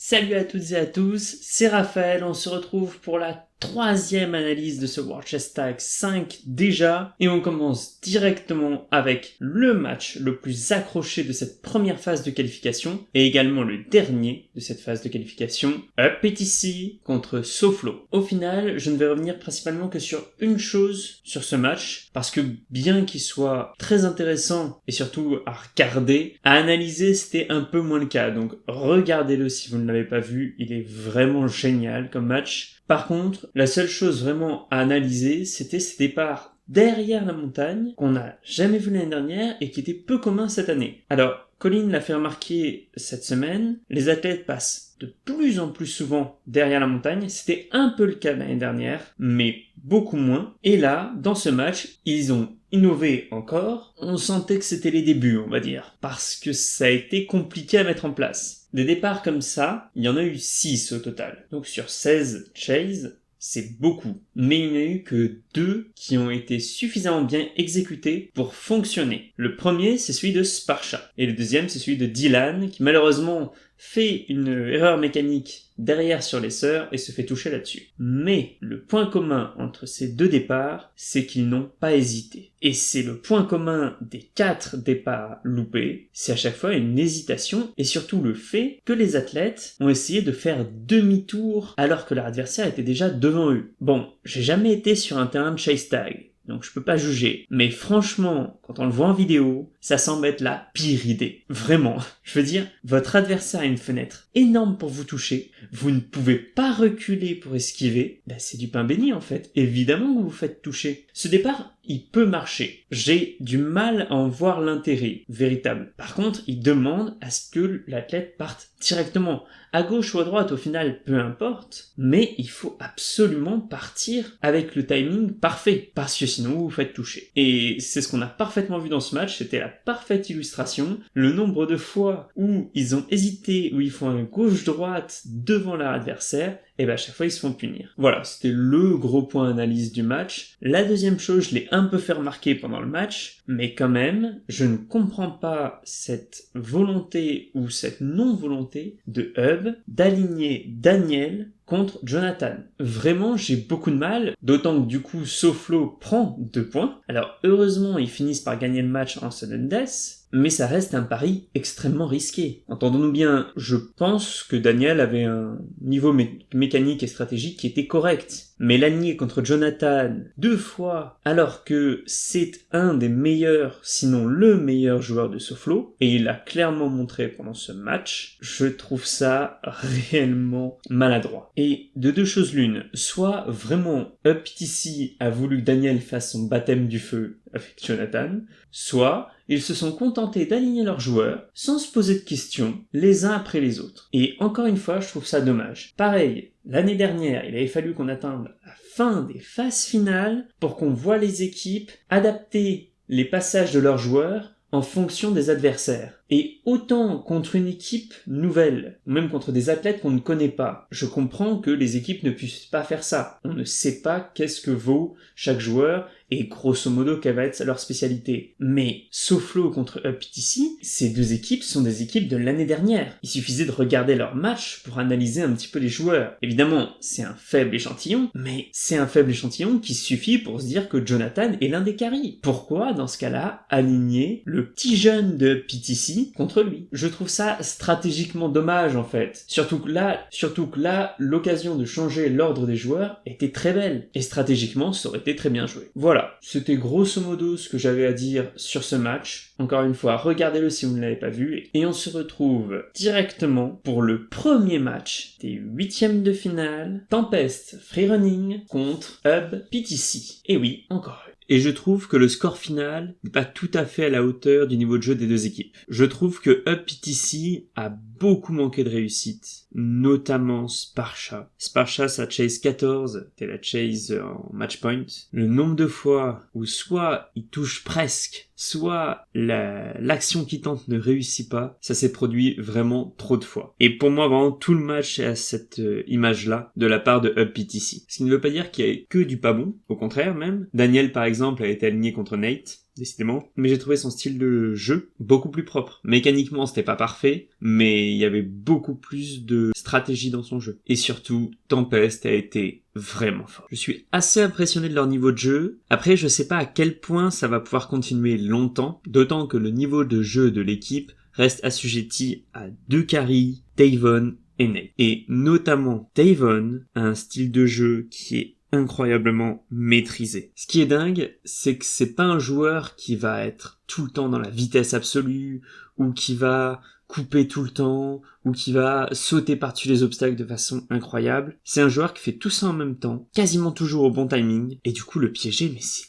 Salut à toutes et à tous, c'est Raphaël, on se retrouve pour la troisième analyse de ce World Chess Tag 5 déjà, et on commence directement avec le match le plus accroché de cette première phase de qualification, et également le dernier de cette phase de qualification, UpPTC contre SoFlo. Au final, je ne vais revenir principalement que sur une chose sur ce match, parce que bien qu'il soit très intéressant, et surtout à regarder, à analyser c'était un peu moins le cas, donc regardez-le si vous ne l'avez pas vu, il est vraiment génial comme match. Par contre, la seule chose vraiment à analyser, c'était ces départs derrière la montagne qu'on n'a jamais vu l'année dernière et qui étaient peu communs cette année. Alors, Colin l'a fait remarquer cette semaine, les athlètes passent de plus en plus souvent derrière la montagne. C'était un peu le cas l'année dernière, mais beaucoup moins. Et là, dans ce match, ils ont innové encore. On sentait que c'était les débuts, on va dire, parce que ça a été compliqué à mettre en place. Des départs comme ça, il y en a eu 6 au total. Donc sur 16 chases, c'est beaucoup. Mais il n'y en a eu que 2 qui ont été suffisamment bien exécutés pour fonctionner. Le premier, c'est celui de Sparsha. Et le deuxième, c'est celui de Dylan, qui malheureusement fait une erreur mécanique derrière sur les sœurs et se fait toucher là-dessus. Mais le point commun entre ces deux départs, c'est qu'ils n'ont pas hésité. Et c'est le point commun des 4 départs loupés, c'est à chaque fois une hésitation et surtout le fait que les athlètes ont essayé de faire demi-tour alors que leur adversaire était déjà devant eux. Bon, j'ai jamais été sur un terrain de chase tag, donc je peux pas juger. Mais franchement, quand on le voit en vidéo, ça semble être la pire idée. Vraiment. Je veux dire, votre adversaire a une fenêtre énorme pour vous toucher, vous ne pouvez pas reculer pour esquiver, c'est du pain béni en fait. Évidemment que vous vous faites toucher. Ce départ, il peut marcher. J'ai du mal à en voir l'intérêt véritable. Par contre, il demande à ce que l'athlète parte directement. À gauche ou à droite, au final, peu importe. Mais il faut absolument partir avec le timing parfait. Parce que sinon, vous vous faites toucher. Et c'est ce qu'on a parfaitement vu dans ce match. C'était la parfaite illustration. Le nombre de fois où ils ont hésité, où ils font un gauche-droite devant leur adversaire, et à chaque fois ils se font punir. Voilà, c'était le gros point d'analyse du match. La deuxième chose, je l'ai un peu fait remarquer pendant le match, mais quand même, je ne comprends pas cette volonté ou cette non-volonté de Hub d'aligner Daniel contre Jonathan. Vraiment, j'ai beaucoup de mal, d'autant que du coup, SoFlo prend 2 points. Alors, heureusement, ils finissent par gagner le match en sudden death, mais ça reste un pari extrêmement risqué. Entendons-nous bien, je pense que Daniel avait un niveau mécanique et stratégique qui était correct. Mais l'aligner contre Jonathan 2 fois, alors que c'est un des meilleurs, sinon le meilleur joueur de SoFlo, et il l'a clairement montré pendant ce match, je trouve ça réellement maladroit. Et de 2 choses l'une, soit vraiment UpPTC a voulu que Daniel fasse son baptême du feu avec Jonathan, soit ils se sont contentés d'aligner leurs joueurs sans se poser de questions les uns après les autres. Et encore une fois, je trouve ça dommage. Pareil, l'année dernière, il avait fallu qu'on attende la fin des phases finales pour qu'on voit les équipes adapter les passages de leurs joueurs en fonction des adversaires. Et autant contre une équipe nouvelle, ou même contre des athlètes qu'on ne connaît pas, je comprends que les équipes ne puissent pas faire ça. On ne sait pas qu'est-ce que vaut chaque joueur et grosso modo quelle va être leur spécialité. Mais SoFlo contre UpPTC, ces 2 équipes sont des équipes de l'année dernière. Il suffisait de regarder leur match pour analyser un petit peu les joueurs. Évidemment, c'est un faible échantillon, mais c'est un faible échantillon qui suffit pour se dire que Jonathan est l'un des carries. Pourquoi, dans ce cas-là, aligner le petit jeune de UpPTC contre lui? Je trouve ça stratégiquement dommage en fait. Surtout que là, l'occasion de changer l'ordre des joueurs était très belle. Et stratégiquement, ça aurait été très bien joué. Voilà, c'était grosso modo ce que j'avais à dire sur ce match. Encore une fois, regardez-le si vous ne l'avez pas vu. Et on se retrouve directement pour le premier match des 8e de finale. Tempest Freerunning contre UpPTC. Et oui, encore eux. Et je trouve que le score final n'est pas tout à fait à la hauteur du niveau de jeu des 2 équipes. Je trouve que UpPTC a beaucoup manqué de réussite, notamment Sparsha. Sparsha, sa chase 14, c'était la chase en match point. Le nombre de fois où soit il touche presque, soit l'action qu'il tente ne réussit pas, ça s'est produit vraiment trop de fois. Et pour moi, vraiment, tout le match est à cette image-là de la part de UpPTC. Ce qui ne veut pas dire qu'il y a que du pas bon, au contraire même. Daniel, par exemple, a été aligné contre Nate. décidément, mais j'ai trouvé son style de jeu beaucoup plus propre. Mécaniquement, c'était pas parfait, mais il y avait beaucoup plus de stratégie dans son jeu. Et surtout, Tempest a été vraiment fort. Je suis assez impressionné de leur niveau de jeu. Après, je sais pas à quel point ça va pouvoir continuer longtemps, d'autant que le niveau de jeu de l'équipe reste assujetti à 2 carries, Tavon et Nate. Et notamment, Tavon a un style de jeu qui est incroyablement maîtrisé. Ce qui est dingue, c'est que c'est pas un joueur qui va être tout le temps dans la vitesse absolue, ou qui va couper tout le temps, ou qui va sauter par-dessus les obstacles de façon incroyable. C'est un joueur qui fait tout ça en même temps, quasiment toujours au bon timing, et du coup le piéger, mais c'est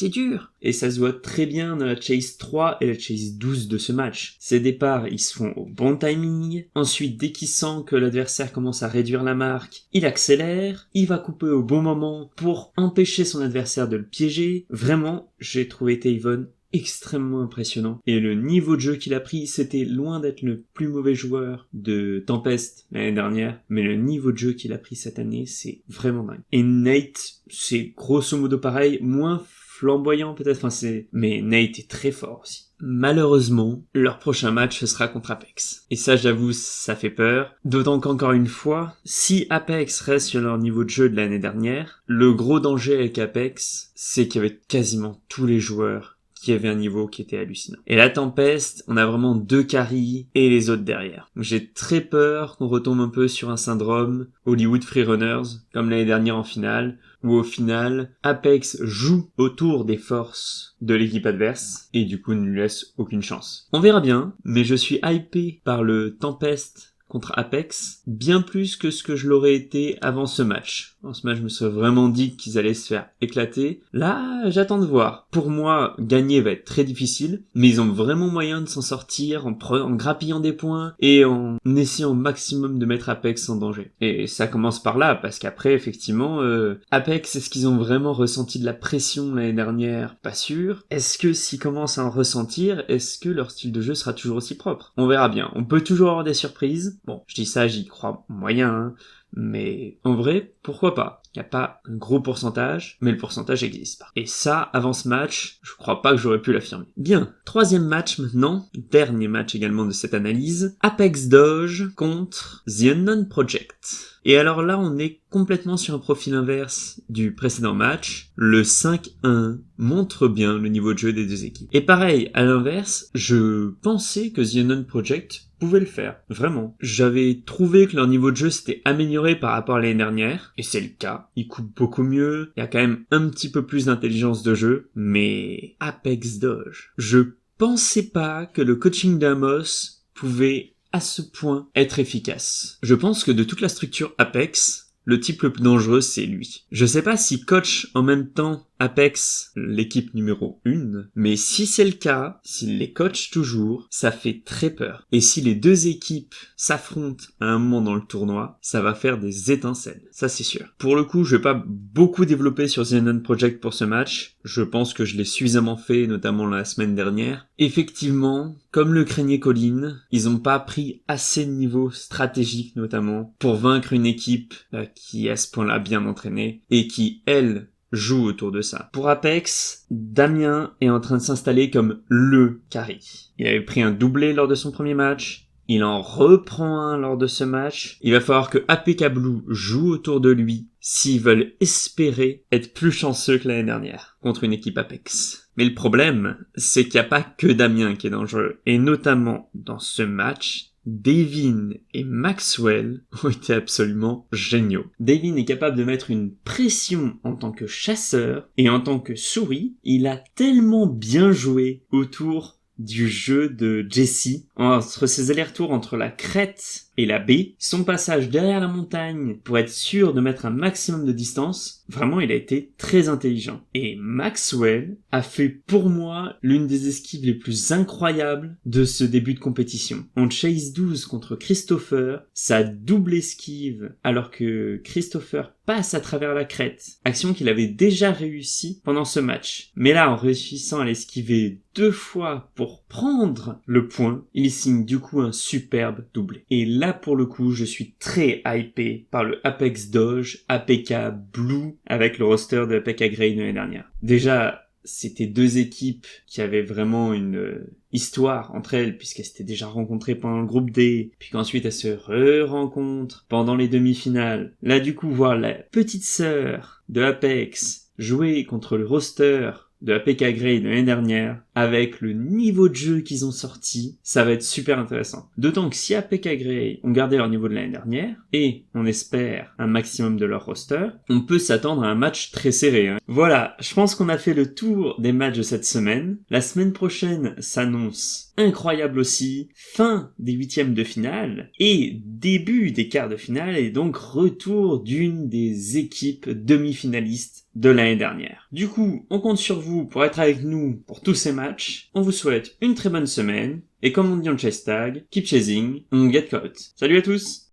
dur. Et ça se voit très bien dans la chase 3 et la chase 12 de ce match. Ces départs, ils se font au bon timing. Ensuite, dès qu'il sent que l'adversaire commence à réduire la marque, il accélère. Il va couper au bon moment pour empêcher son adversaire de le piéger. Vraiment, j'ai trouvé Tavon extrêmement impressionnant. Et le niveau de jeu qu'il a pris, c'était loin d'être le plus mauvais joueur de Tempest l'année dernière, mais le niveau de jeu qu'il a pris cette année, c'est vraiment dingue. Et Nate, c'est grosso modo pareil, moins flamboyant peut-être, mais Nate est très fort aussi. Malheureusement, leur prochain match ce sera contre Apex. Et ça, j'avoue, ça fait peur. D'autant qu'encore une fois, si Apex reste sur leur niveau de jeu de l'année dernière, le gros danger avec Apex, c'est qu'il y avait quasiment tous les joueurs qui avait un niveau qui était hallucinant. Et la Tempest, on a vraiment 2 carries et les autres derrière. Donc j'ai très peur qu'on retombe un peu sur un syndrome Hollywood Freerunners, comme l'année dernière en finale, où au final, Apex joue autour des forces de l'équipe adverse, et du coup ne lui laisse aucune chance. On verra bien, mais je suis hypé par le Tempest contre Apex, bien plus que ce que je l'aurais été avant ce match. En ce match, je me serais vraiment dit qu'ils allaient se faire éclater. Là, j'attends de voir. Pour moi, gagner va être très difficile, mais ils ont vraiment moyen de s'en sortir en grappillant des points et en essayant au maximum de mettre Apex en danger. Et ça commence par là, parce qu'après, effectivement, Apex, est-ce qu'ils ont vraiment ressenti de la pression l'année dernière? Pas sûr. Est-ce que s'ils commencent à en ressentir, est-ce que leur style de jeu sera toujours aussi propre? On verra bien. On peut toujours avoir des surprises. Bon, je dis ça, j'y crois moyen, hein. Mais en vrai, pourquoi pas? Il n'y a pas un gros pourcentage, mais le pourcentage existe pas. Et ça, avant ce match, je crois pas que j'aurais pu l'affirmer. Bien, 3e match maintenant, dernier match également de cette analyse, Apex Doge contre The Unknown Project. Et alors là, on est complètement sur un profil inverse du précédent match. Le 5-1 montre bien le niveau de jeu des deux équipes. Et pareil, à l'inverse, je pensais que The Unknown Project pouvait le faire. Vraiment. J'avais trouvé que leur niveau de jeu s'était amélioré par rapport à l'année dernière. Et c'est le cas. Ils coupent beaucoup mieux. Il y a quand même un petit peu plus d'intelligence de jeu. Mais Apex Doge. Je pensais pas que le coaching d'Amos pouvait à ce point être efficace. Je pense que de toute la structure Apex, le type le plus dangereux, c'est lui. Je sais pas si coach en même temps Apex, l'équipe numéro 1, mais si c'est le cas, s'il les coach toujours, ça fait très peur. Et si les deux équipes s'affrontent à un moment dans le tournoi, ça va faire des étincelles. Ça c'est sûr. Pour le coup, je vais pas beaucoup développer sur The Unknown Project pour ce match. Je pense que je l'ai suffisamment fait, notamment la semaine dernière. Effectivement, comme le craignait Colin, ils ont pas pris assez de niveau stratégique notamment pour vaincre une équipe qui est à ce point-là bien entraînée et qui, elle, joue autour de ça. Pour Apex, Damien est en train de s'installer comme le carry. Il avait pris un doublé lors de son premier match. Il en reprend un lors de ce match. Il va falloir que APK Blue joue autour de lui s'ils veulent espérer être plus chanceux que l'année dernière contre une équipe Apex. Mais le problème, c'est qu'il n'y a pas que Damien qui est dangereux. Et notamment dans ce match, Devin et Maxwell ont été absolument géniaux. Devin est capable de mettre une pression en tant que chasseur et en tant que souris. Il a tellement bien joué autour du jeu de Jesse, entre ses allers-retours entre la crête et la baie, son passage derrière la montagne pour être sûr de mettre un maximum de distance, vraiment il a été très intelligent. Et Maxwell a fait pour moi l'une des esquives les plus incroyables de ce début de compétition. En chase 12 contre Christopher, sa double esquive alors que Christopher passe à travers la crête, action qu'il avait déjà réussi pendant ce match. Mais là, en réussissant à l'esquiver 2 fois pour prendre le point, il signe du coup un superbe doublé. Et là, pour le coup, je suis très hypé par le Apex Doge, APK Blue, avec le roster de APK Grey de l'année dernière. Déjà, c'était deux équipes qui avaient vraiment une histoire entre elles, puisqu'elles s'étaient déjà rencontrées pendant le groupe D, puis qu'ensuite elles se re-rencontrent pendant les demi-finales. Là, du coup, voir la petite sœur de Apex jouer contre le roster de APK Grey de l'année dernière, avec le niveau de jeu qu'ils ont sorti, ça va être super intéressant. D'autant que si APK Grey ont gardé leur niveau de l'année dernière, et on espère un maximum de leur roster, on peut s'attendre à un match très serré. Hein. Voilà, je pense qu'on a fait le tour des matchs de cette semaine. La semaine prochaine s'annonce incroyable aussi, fin des huitièmes de finale, et début des quarts de finale, et donc retour d'une des équipes demi-finalistes de l'année dernière. Du coup, on compte sur vous pour être avec nous pour tous ces matchs. On vous souhaite une très bonne semaine. Et comme on dit en chase tag, keep chasing, on get caught. Salut à tous!